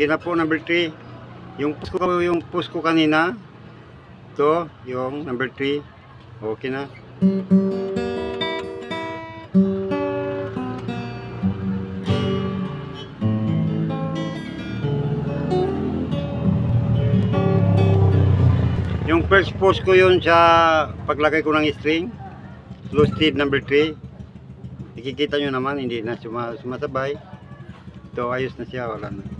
Okay na po, number 3. Yung post ko kanina, ito, yung number 3. Okay na. Yung first post ko yun sa paglagay ko ng string, low steed number 3. Nakikita nyo naman, hindi na sumasabay. Ito, ayos na siya, wala na siya.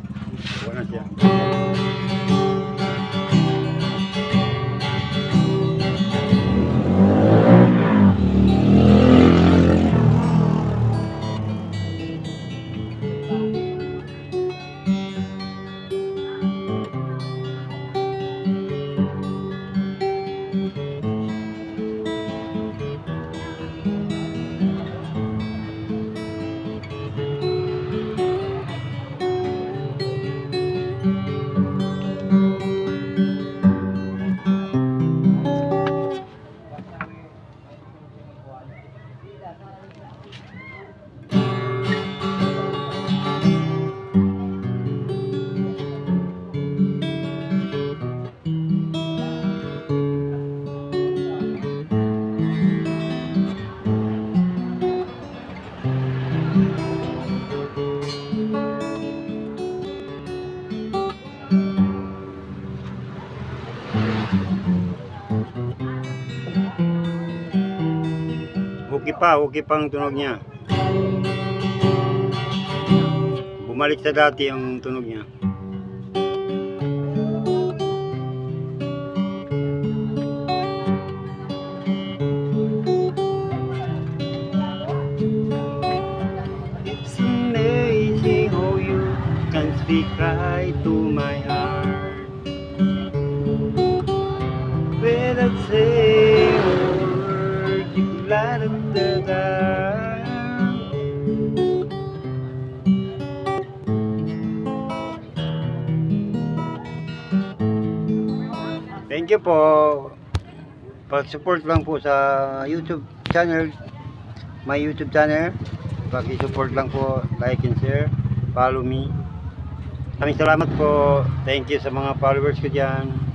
Okay pang tunog niya. Bumalik sa dati ang tunog niya. It's amazing how you can speak right to my heart. When I say a word, you light up the dark. Thank you po. Pag-support lang po sa YouTube channel, my YouTube channel. Pag-support lang po, like and share, follow me. Maraming salamat po. Thank you sa mga followers ko dyan.